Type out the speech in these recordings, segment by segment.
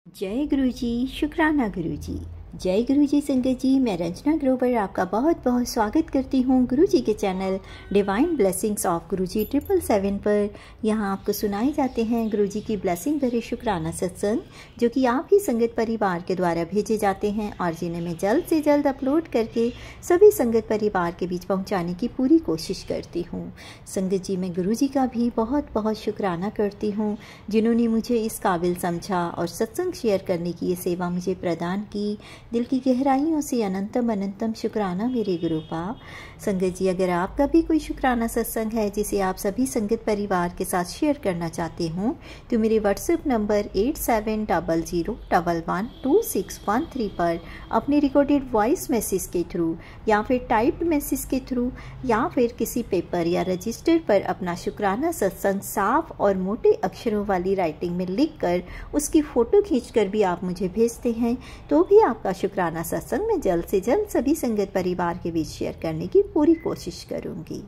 जय गुरु जी, शुक्राना गुरु जी। जय गुरु जी संगत जी, मैं रंजना ग्रोवर आपका बहुत बहुत स्वागत करती हूँ गुरु जी के चैनल डिवाइन ब्लेसिंग्स ऑफ गुरु जी 777 पर। यहाँ आपको सुनाए जाते हैं गुरु जी की ब्लेसिंग भरे शुक्राना सत्संग, जो कि आप ही संगत परिवार के द्वारा भेजे जाते हैं और जिन्हें मैं जल्द से जल्द अपलोड करके सभी संगत परिवार के बीच पहुँचाने की पूरी कोशिश करती हूँ। संगत जी, मैं गुरु जी का भी बहुत बहुत शुक्राना करती हूँ, जिन्होंने मुझे इस काबिल समझा और सत्संग शेयर करने की ये सेवा मुझे प्रदान की। दिल की गहराइयों से अनंतम अनंतम शुक्राना मेरे गुरु बाप। संगत जी, अगर आपका भी कोई शुक्राना सत्संग है जिसे आप सभी संगत परिवार के साथ शेयर करना चाहते हो, तो मेरे व्हाट्सएप नंबर 8700112613 पर अपने रिकॉर्डेड वॉइस मैसेज के थ्रू या फिर टाइप्ड मैसेज के थ्रू या फिर किसी पेपर या रजिस्टर पर अपना शुक्राना सत्संग साफ और मोटे अक्षरों वाली राइटिंग में लिखकर उसकी फ़ोटो खींचकर भी आप मुझे भेजते हैं, तो भी आपका शुक्राना सत्संग मैं जल्द से जल्द सभी संगत परिवार के बीच शेयर करने की पूरी कोशिश करूंगी।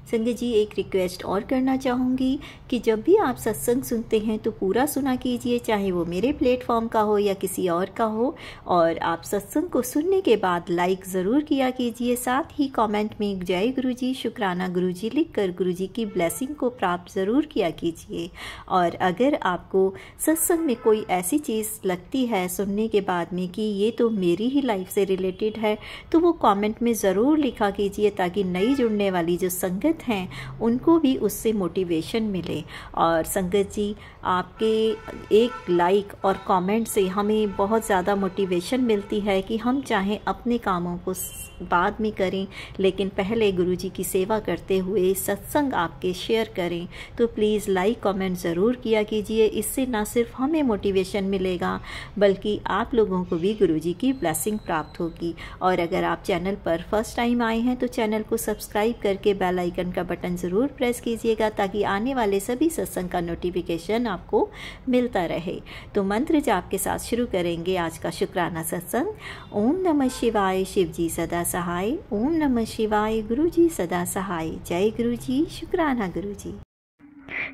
संगत जी, एक रिक्वेस्ट और करना चाहूँगी कि जब भी आप सत्संग सुनते हैं तो पूरा सुना कीजिए, चाहे वो मेरे प्लेटफॉर्म का हो या किसी और का हो। और आप सत्संग को सुनने के बाद लाइक ज़रूर किया कीजिए, साथ ही कमेंट में जय गुरु जी, शुक्राना गुरु जी लिखकर गुरु जी की ब्लेसिंग को प्राप्त ज़रूर किया कीजिए। और अगर आपको सत्संग में कोई ऐसी चीज़ लगती है सुनने के बाद में कि ये तो मेरी ही लाइफ से रिलेटेड है, तो वो कमेंट में ज़रूर लिखा कीजिए, ताकि नई जुड़ने वाली जो संगत हैं उनको भी उससे मोटिवेशन मिले। और संगत जी, आपके एक लाइक और कमेंट से हमें बहुत ज़्यादा मोटिवेशन मिलती है कि हम चाहें अपने कामों को बाद में करें, लेकिन पहले गुरु जी की सेवा करते हुए सत्संग आपके शेयर करें। तो प्लीज़ लाइक कमेंट ज़रूर किया कीजिए। इससे ना सिर्फ हमें मोटिवेशन मिलेगा, बल्कि आप लोगों को भी गुरु जी की ब्लेसिंग प्राप्त होगी। और अगर आप चैनल पर फर्स्ट टाइम आए हैं तो चैनल को सब्सक्राइब करके बेल आइकन का बटन ज़रूर प्रेस कीजिएगा, ताकि आने वाले सभी सत्संग का नोटिफिकेशन आपको मिलता रहे। तो मंत्र जाप के साथ शुरू करेंगे आज का शुक्राना सत्संग। ओम नमः शिवाय, शिव जी सदा सहाय। ओम नमः शिवाय, गुरु जी सदा सहाय। जय गुरु जी, शुक्राना गुरु जी।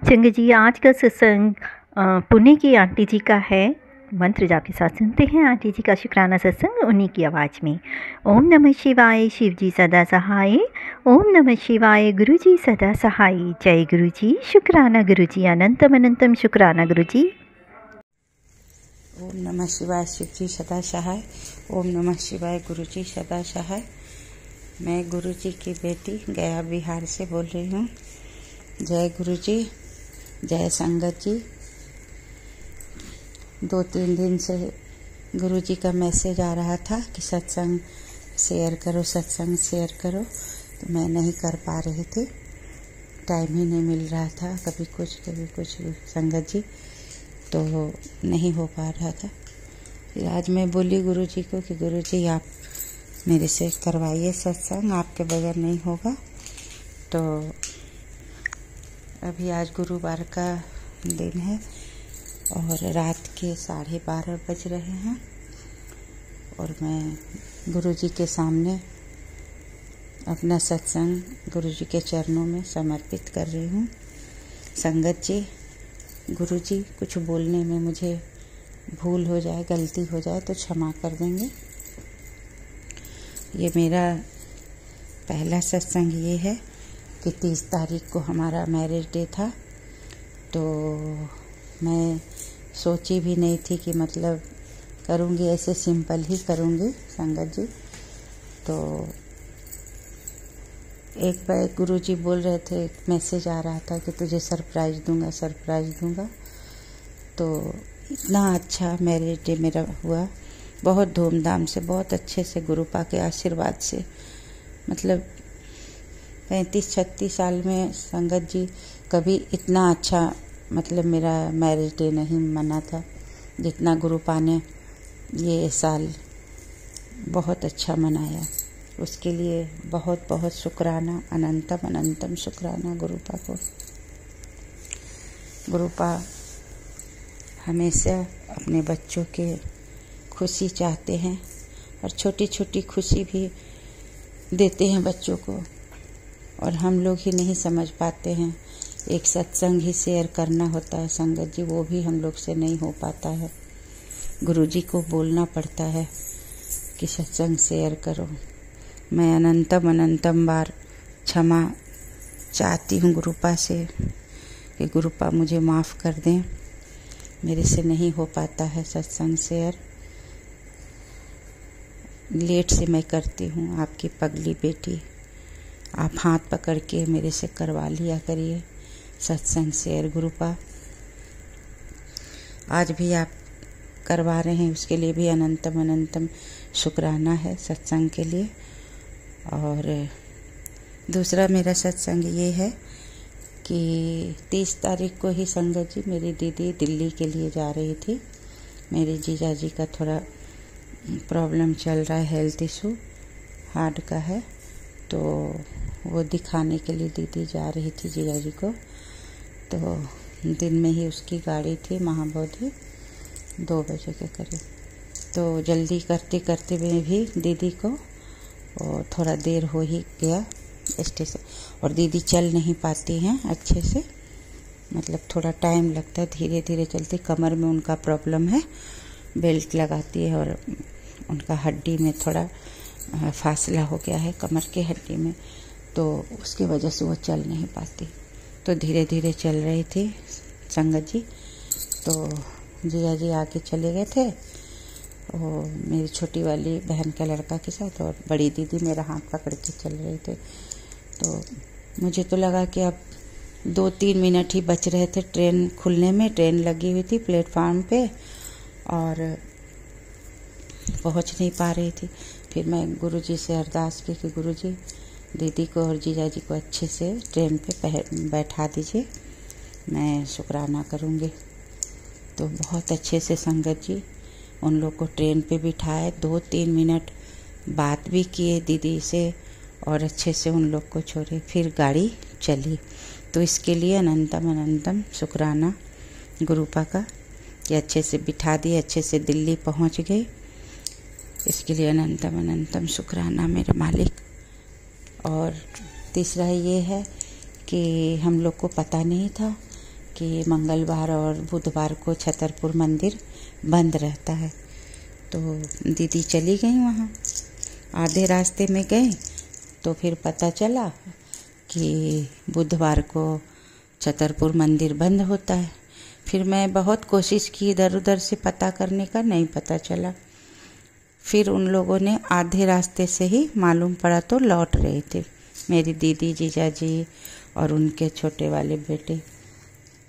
संगत जी, आज का सत्संग पुणे की आंटी जी का है। मंत्र जाप के साथ सुनते हैं आंटी जी का शुक्राना सत्संग उन्हीं की आवाज़ में। ओम नमः शिवाय, शिव जी सदा सहाय। ओम नमः शिवाय, गुरु जी सदा सहाय। जय गुरु जी, शुक्राना गुरु जी, अनंतम अनंतम शुक्राना गुरु जी। ओम नमः शिवाय, शिव जी सदा सहाय। ओम नमः शिवाय, गुरु जी सदा सहाय। मैं गुरु जी की बेटी गया बिहार से बोल रही हूँ। जय गुरु जी, जय संगत जी। 2-3 दिन से गुरु जी का मैसेज आ रहा था कि सत्संग शेयर करो, सत्संग शेयर करो, तो मैं नहीं कर पा रही थी, टाइम ही नहीं मिल रहा था, कभी कुछ संगत जी, तो नहीं हो पा रहा था। फिर आज मैं बोली गुरु जी को कि गुरु जी आप मेरे से करवाइए सत्संग, आपके बगैर नहीं होगा। तो अभी आज गुरुवार का दिन है और रात के 12:30 बज रहे हैं और मैं गुरु जी के सामने अपना सत्संग गुरु जी के चरणों में समर्पित कर रही हूँ। संगत जी, गुरु जी कुछ बोलने में मुझे भूल हो जाए, गलती हो जाए तो क्षमा कर देंगे। ये मेरा पहला सत्संग ये है कि 30 तारीख को हमारा मैरिज डे था, तो मैं सोची भी नहीं थी कि मतलब करूँगी, ऐसे सिंपल ही करूँगी संगत जी। तो एक बार गुरु जी बोल रहे थे, एक मैसेज आ रहा था कि तुझे सरप्राइज़ दूंगा, सरप्राइज़ दूंगा। तो इतना अच्छा मैरिज डे मेरा हुआ, बहुत धूमधाम से, बहुत अच्छे से, गुरुपा के आशीर्वाद से। मतलब 35-36 साल में संगत जी कभी इतना अच्छा मतलब मेरा मैरिज डे नहीं मना था जितना गुरुपा ने ये साल बहुत अच्छा मनाया। उसके लिए बहुत बहुत शुक्राना, अनंतम अनंतम शुक्राना गुरुपा को। गुरुपा हमेशा अपने बच्चों के खुशी चाहते हैं और छोटी छोटी खुशी भी देते हैं बच्चों को, और हम लोग ही नहीं समझ पाते हैं एक सत्संग ही शेयर करना होता है संगत जी, वो भी हम लोग से नहीं हो पाता है। गुरुजी को बोलना पड़ता है कि सत्संग शेयर करो। मैं अनंतम बार क्षमा चाहती हूँ गुरुपा से कि गुरुपा मुझे माफ़ कर दें, मेरे से नहीं हो पाता है सत्संग शेयर। लेट से मैं करती हूँ। आपकी पगली बेटी, आप हाथ पकड़ के मेरे से करवा लिया करिए सत्संग शेयर गुरुपा। आज भी आप करवा रहे हैं, उसके लिए भी अनंतम शुक्राना है सत्संग के लिए। और दूसरा मेरा सत्संग ये है कि 30 तारीख को ही संगत जी मेरी दीदी दिल्ली के लिए जा रही थी। मेरे जीजा जी का थोड़ा प्रॉब्लम चल रहा है, हेल्थ इशू हार्ट का है, तो वो दिखाने के लिए दीदी जा रही थी जीजा जी को। तो दिन में ही उसकी गाड़ी थी महाबोधि 2 बजे के करीब। तो जल्दी करते करते में भी दीदी को और थोड़ा देर हो ही गया स्टेशन। और दीदी चल नहीं पाती हैं अच्छे से, मतलब थोड़ा टाइम लगता है, धीरे धीरे चलती। कमर में उनका प्रॉब्लम है, बेल्ट लगाती है और उनका हड्डी में थोड़ा फासला हो गया है कमर के हड्डी में, तो उसकी वजह से वो चल नहीं पाती। तो धीरे धीरे चल रही थी संगत जी। तो जीजा जी आगे चले गए थे और मेरी छोटी वाली बहन का लड़का के साथ, और बड़ी दीदी मेरा हाथ पकड़ के चल रहे थे। तो मुझे तो लगा कि अब 2-3 मिनट ही बच रहे थे ट्रेन खुलने में। ट्रेन लगी हुई थी प्लेटफार्म पे और पहुंच नहीं पा रही थी। फिर मैं गुरुजी से अरदास की कि गुरुजी दीदी को और जीजा जी को अच्छे से ट्रेन पे बैठा दीजिए, मैं शुक्राना करूँगी। तो बहुत अच्छे से संगत जी उन लोग को ट्रेन पे बिठाए, 2-3 मिनट बात भी किए दीदी से और अच्छे से उन लोग को छोड़े। फिर गाड़ी चली। तो इसके लिए अनंतम शुक्राना गुरुपा का कि अच्छे से बिठा दिए, अच्छे से दिल्ली पहुंच गई। इसके लिए अनंतम शुक्राना मेरे मालिक। और तीसरा ये है कि हम लोग को पता नहीं था कि मंगलवार और बुधवार को छतरपुर मंदिर बंद रहता है। तो दीदी चली गई वहाँ, आधे रास्ते में गए तो फिर पता चला कि बुधवार को छतरपुर मंदिर बंद होता है। फिर मैं बहुत कोशिश की इधर उधर से पता करने का, नहीं पता चला। फिर उन लोगों ने आधे रास्ते से ही मालूम पड़ा तो लौट रहे थे मेरी दीदी, जीजा जी और उनके छोटे वाले बेटे।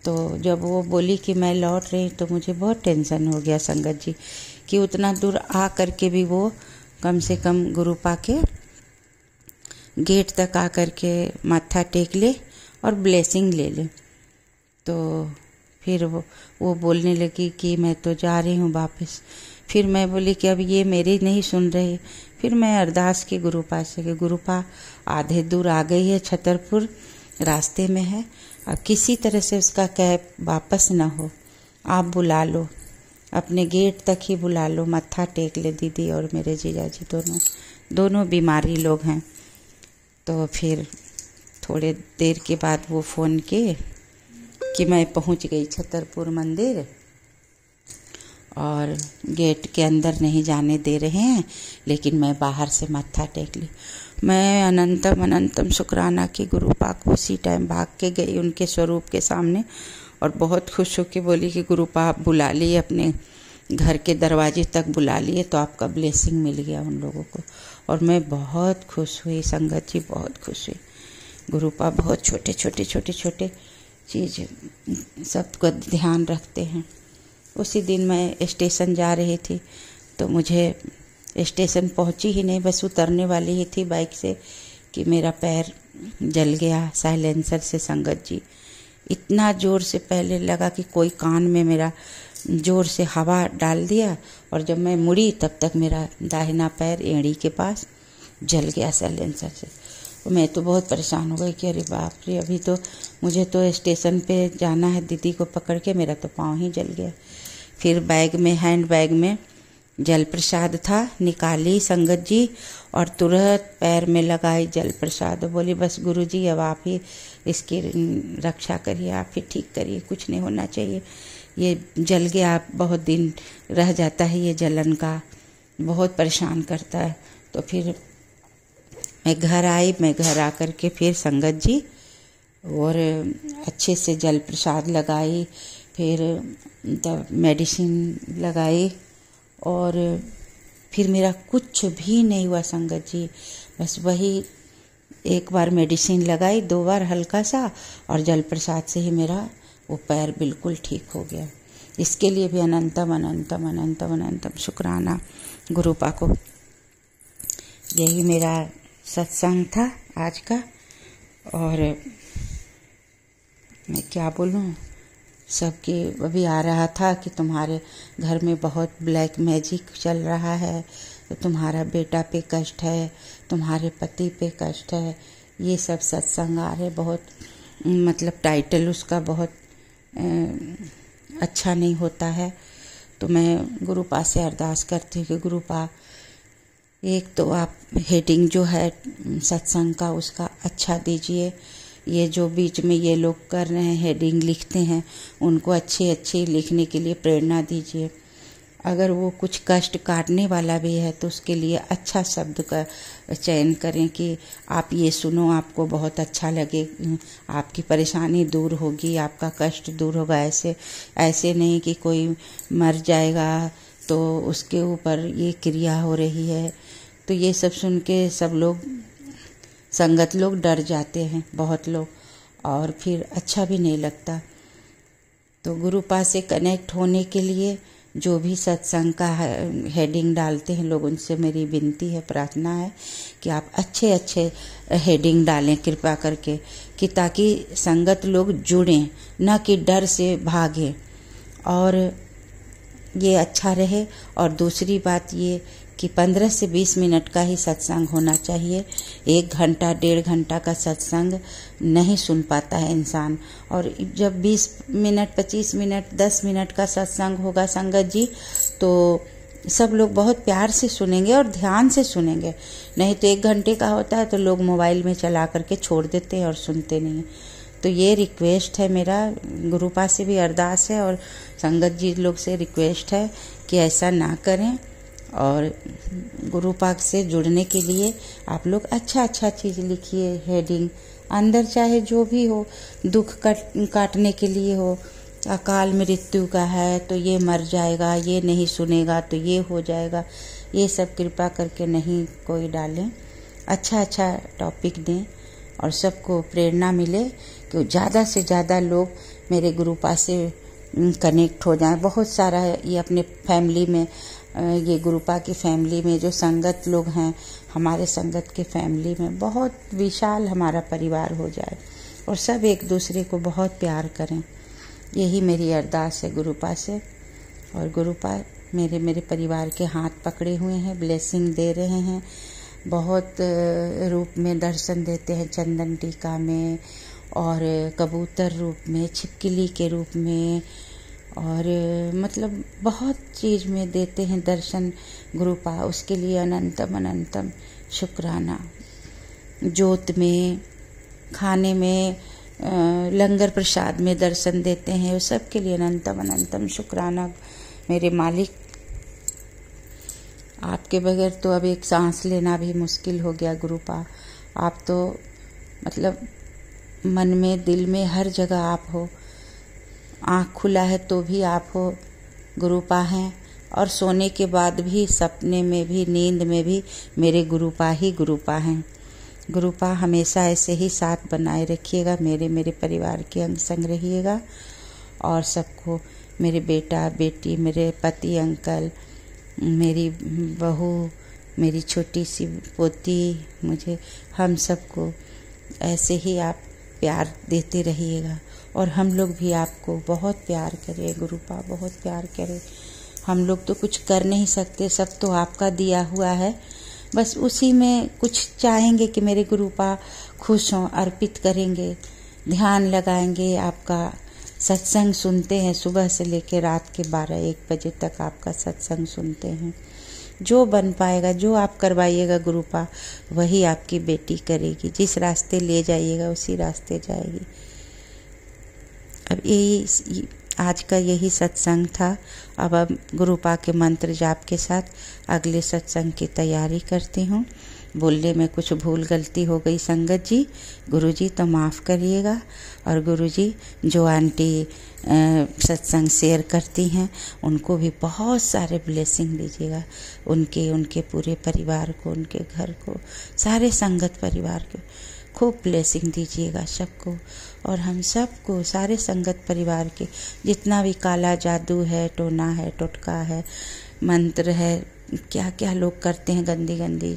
तो जब वो बोली कि मैं लौट रही, तो मुझे बहुत टेंशन हो गया संगत जी कि उतना दूर आ करके भी वो कम से कम गुरुपा के गेट तक आ करके माथा टेक ले और ब्लेसिंग ले ले। तो फिर वो बोलने लगी कि मैं तो जा रही हूँ वापस। फिर मैं बोली कि अब ये मेरी नहीं सुन रही। फिर मैं अरदास की गुरुपा से कि गुरुपा आधे दूर आ गई है, छतरपुर रास्ते में है, अब किसी तरह से उसका कैब वापस ना हो, आप बुला लो, अपने गेट तक ही बुला लो, मत्था टेक ले दीदी और मेरे जीजा जी दोनों बीमारी लोग हैं। तो फिर थोड़े देर के बाद वो फ़ोन किए कि मैं पहुंच गई छतरपुर मंदिर और गेट के अंदर नहीं जाने दे रहे हैं, लेकिन मैं बाहर से मत्था टेक ली। मैं अनंतम शुक्राना की गुरुपा को उसी टाइम भाग के गई उनके स्वरूप के सामने और बहुत खुश होकर बोली कि गुरुपा आप बुला लिए, अपने घर के दरवाजे तक बुला लिए, तो आपका ब्लेसिंग मिल गया उन लोगों को। और मैं बहुत खुश हुई संगत जी, बहुत खुश हुई। गुरुपा बहुत छोटे चीज़ सबका ध्यान रखते हैं। उसी दिन मैं स्टेशन जा रही थी तो मुझे स्टेशन पहुंची ही नहीं, बस उतरने वाली ही थी बाइक से कि मेरा पैर जल गया साइलेंसर से संगत जी। इतना ज़ोर से पहले लगा कि कोई कान में मेरा ज़ोर से हवा डाल दिया, और जब मैं मुड़ी तब तक मेरा दाहिना पैर एड़ी के पास जल गया साइलेंसर से। मैं तो बहुत परेशान हो गई कि अरे बाप रे, अभी तो मुझे तो स्टेशन पे जाना है दीदी को पकड़ के, मेरा तो पाँव ही जल गया। फिर बैग में, हैंड बैग में जल प्रसाद था, निकाली संगत जी और तुरंत पैर में लगाई जल प्रसाद। बोली बस गुरुजी अब आप ही इसकी रक्षा करिए, आप फिर ठीक करिए, कुछ नहीं होना चाहिए। ये जल गया, बहुत दिन रह जाता है, ये जलन का बहुत परेशान करता है। तो फिर मैं घर आई, मैं घर आकर के फिर संगत जी और अच्छे से जल प्रसाद लगाई, फिर मेडिसिन लगाई और फिर मेरा कुछ भी नहीं हुआ संगत जी। बस वही एक बार मेडिसिन लगाई, 2 बार हल्का सा, और जल प्रसाद से ही मेरा वो पैर बिल्कुल ठीक हो गया। इसके लिए भी अनंतम अनंतम अनंतम अनंतम शुक्राना गुरुपा को। यही मेरा सत्संग था आज का। और मैं क्या बोलूं, सबके अभी आ रहा था कि तुम्हारे घर में बहुत ब्लैक मैजिक चल रहा है, तो तुम्हारा बेटा पे कष्ट है, तुम्हारे पति पे कष्ट है, ये सब सत्संग आ रहे। बहुत मतलब टाइटल उसका बहुत अच्छा नहीं होता है। तो मैं गुरुपा से अरदास करती हूँ कि गुरुपा, एक तो आप हेडिंग जो है सत्संग का उसका अच्छा दीजिए। ये जो बीच में ये लोग कर रहे हैं, हेडिंग लिखते हैं, उनको अच्छी लिखने के लिए प्रेरणा दीजिए। अगर वो कुछ कष्ट काटने वाला भी है तो उसके लिए अच्छा शब्द का चयन करें कि आप ये सुनो, आपको बहुत अच्छा लगे, आपकी परेशानी दूर होगी, आपका कष्ट दूर होगा। ऐसे नहीं कि कोई मर जाएगा तो उसके ऊपर ये क्रिया हो रही है। तो ये सब सुन के सब लोग, संगत लोग डर जाते हैं बहुत लोग, और फिर अच्छा भी नहीं लगता। तो गुरुपा से कनेक्ट होने के लिए जो भी सत्संग का हेडिंग डालते हैं लोग, उनसे मेरी विनती है, प्रार्थना है कि आप अच्छे हेडिंग डालें कृपा करके, कि ताकि संगत लोग जुड़ें, न कि डर से भागें, और ये अच्छा रहे। और दूसरी बात ये कि 15 से 20 मिनट का ही सत्संग होना चाहिए। 1 घंटा 1.5 घंटा का सत्संग नहीं सुन पाता है इंसान। और जब 20 मिनट 25 मिनट 10 मिनट का सत्संग होगा संगत जी, तो सब लोग बहुत प्यार से सुनेंगे और ध्यान से सुनेंगे। नहीं तो 1 घंटे का होता है तो लोग मोबाइल में चला करके छोड़ देते हैं और सुनते नहीं। तो ये रिक्वेस्ट है मेरा, गुरुपा से भी अरदास है और संगत जी लोग से रिक्वेस्ट है कि ऐसा ना करें। और गुरुपा से जुड़ने के लिए आप लोग अच्छा चीज़ लिखिए हेडिंग, अंदर चाहे जो भी हो, दुख काटने के लिए हो, अकाल मृत्यु का है तो ये मर जाएगा, ये नहीं सुनेगा तो ये हो जाएगा, ये सब कृपा करके नहीं कोई डालें। अच्छा टॉपिक दें और सबको प्रेरणा मिले कि ज़्यादा से ज़्यादा लोग मेरे गुरुपा से कनेक्ट हो जाएं। बहुत सारा ये अपने फैमिली में, ये गुरुपा की फैमिली में जो संगत लोग हैं, हमारे संगत के फैमिली में बहुत विशाल हमारा परिवार हो जाए और सब एक दूसरे को बहुत प्यार करें। यही मेरी अरदास है गुरुपा से। और गुरुपा मेरे परिवार के हाथ पकड़े हुए हैं, ब्लेसिंग दे रहे हैं, बहुत रूप में दर्शन देते हैं, चंदन टीका में और कबूतर रूप में, छिपकली के रूप में, और मतलब बहुत चीज़ में देते हैं दर्शन गुरुपा। उसके लिए अनंतम अनंतम शुक्राना। जोत में, खाने में, लंगर प्रसाद में दर्शन देते हैं, उस सब के लिए अनंतम अनंतम शुक्राना मेरे मालिक। आपके बगैर तो अब एक सांस लेना भी मुश्किल हो गया गुरुपा। आप तो मतलब मन में, दिल में, हर जगह आप हो। आँख खुला है तो भी आप हो, गुरुपा हैं। और सोने के बाद भी, सपने में भी, नींद में भी मेरे गुरुपा ही गुरुपा हैं। गुरुपा हमेशा ऐसे ही साथ बनाए रखिएगा, मेरे परिवार के अंग संग रहिएगा। और सबको, मेरे बेटा बेटी, मेरे पति अंकल, मेरी बहू, मेरी छोटी सी पोती, मुझे, हम सबको ऐसे ही आप प्यार देते रहिएगा। और हम लोग भी आपको बहुत प्यार करें गुरुपा, बहुत प्यार करें। हम लोग तो कुछ कर नहीं सकते, सब तो आपका दिया हुआ है। बस उसी में कुछ चाहेंगे कि मेरे गुरुपा खुश हों, अर्पित करेंगे, ध्यान लगाएंगे। आपका सत्संग सुनते हैं, सुबह से लेकर रात के 12-1 बजे तक आपका सत्संग सुनते हैं। जो बन पाएगा, जो आप करवाइएगा गुरुपा, वही आपकी बेटी करेगी। जिस रास्ते ले जाइएगा उसी रास्ते जाएगी। अब यही आज का यही सत्संग था। अब गुरुपा के मंत्र जाप के साथ अगले सत्संग की तैयारी करती हूँ। बोलने में कुछ भूल गलती हो गई संगत जी, गुरुजी तो माफ़ करिएगा। और गुरुजी जो आंटी सत्संग शेयर करती हैं उनको भी बहुत सारे ब्लेसिंग दीजिएगा, उनके पूरे परिवार को, उनके घर को, सारे संगत परिवार को खूब ब्लेसिंग दीजिएगा सबको। और हम सबको, सारे संगत परिवार के जितना भी काला जादू है, टोना है, टोटका है, मंत्र है, क्या क्या लोग करते हैं गंदी गंदी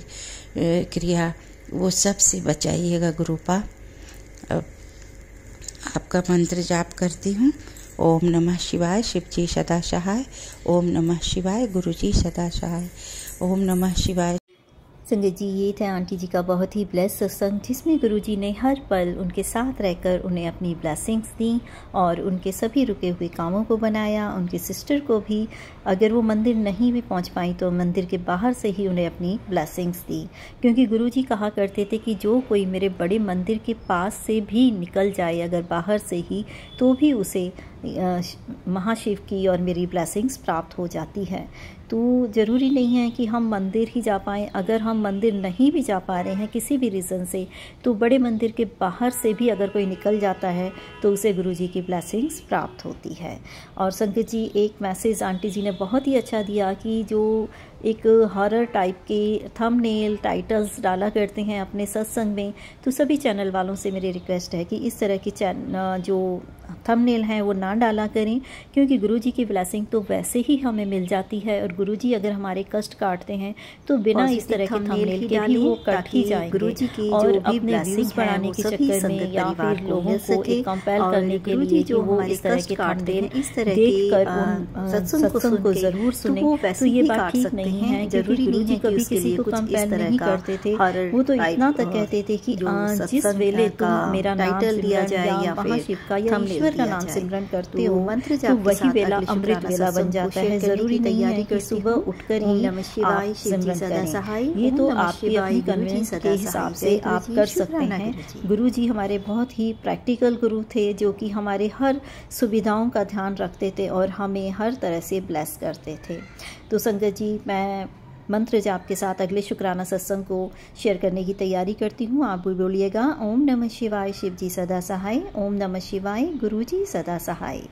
क्रिया, वो सब से बचाइएगा गुरुपा। अब आपका मंत्र जाप करती हूँ। ओम नमः शिवाय, शिवजी सदा सहाय। ओम नमः शिवाय, गुरुजी सदा सहाय। ओम नमः शिवाय। संगत जी, ये था आंटी जी का बहुत ही ब्लेस सत्संग, जिसमें गुरुजी ने हर पल उनके साथ रहकर उन्हें अपनी ब्लेसिंग्स दी और उनके सभी रुके हुए कामों को बनाया। उनकी सिस्टर को भी, अगर वो मंदिर नहीं भी पहुंच पाई तो मंदिर के बाहर से ही उन्हें अपनी ब्लेसिंग्स दी, क्योंकि गुरुजी कहा करते थे कि जो कोई मेरे बड़े मंदिर के पास से भी निकल जाए अगर बाहर से ही, तो भी उसे महाशिव की और मेरी ब्लेसिंग्स प्राप्त हो जाती है। तो ज़रूरी नहीं है कि हम मंदिर ही जा पाएँ। अगर हम मंदिर नहीं भी जा पा रहे हैं किसी भी रीज़न से, तो बड़े मंदिर के बाहर से भी अगर कोई निकल जाता है तो उसे गुरुजी की ब्लेसिंग्स प्राप्त होती है। और संगत जी, एक मैसेज आंटी जी ने बहुत ही अच्छा दिया कि जो एक हॉरर टाइप के थंबनेल टाइटल्स डाला करते हैं अपने सत्संग में, तो सभी चैनल वालों से मेरी रिक्वेस्ट है कि इस तरह की जो थंबनेल हैं वो ना डाला करें, क्योंकि गुरुजी की ब्लेसिंग तो वैसे ही हमें मिल जाती है और गुरुजी अगर हमारे कष्ट काटते हैं तो बिना इस तरह के थंबनेल के भी वो कट ही जाएंगे। गुरुजी की और अपने व्यूज बढ़ाने के चक्कर में या फिर लोगों को कंपेल करने के लिए जो वो इस तरह के थंबनेल देखकर सत्संग को जरूर सुने, तो ये बात ठीक नहीं है। जरूरी गुरुजी कभी किसी को कंपेल नहीं करते थे, वो तो इतना तक कहते थे कि जिस वेले तुम मेरा टाइटल दिया जाए या महाशिव का या ईश्वर का नाम सिमरन करते हो तो वही वेला अमृत वेला बन जाता है। जरूरी नहीं है कि सुबह उठकर ही आप सिमरन करें, ये तो आपकी अपनी कन्वीनियंस के हिसाब से आप कर सकते हैं। गुरुजी हमारे बहुत ही प्रैक्टिकल गुरु थे, जो कि हमारे हर सुविधाओं का ध्यान रखते थे और हमें हर तरह से ब्लेस करते थे। तो संगत जी, मैं मंत्र जाप के साथ अगले शुक्राना सत्संग को शेयर करने की तैयारी करती हूँ। आप भी बोलिएगा ओम नमः शिवाय, शिवजी सदा सहाय। ओम नमः शिवाय, गुरुजी सदा सहाय।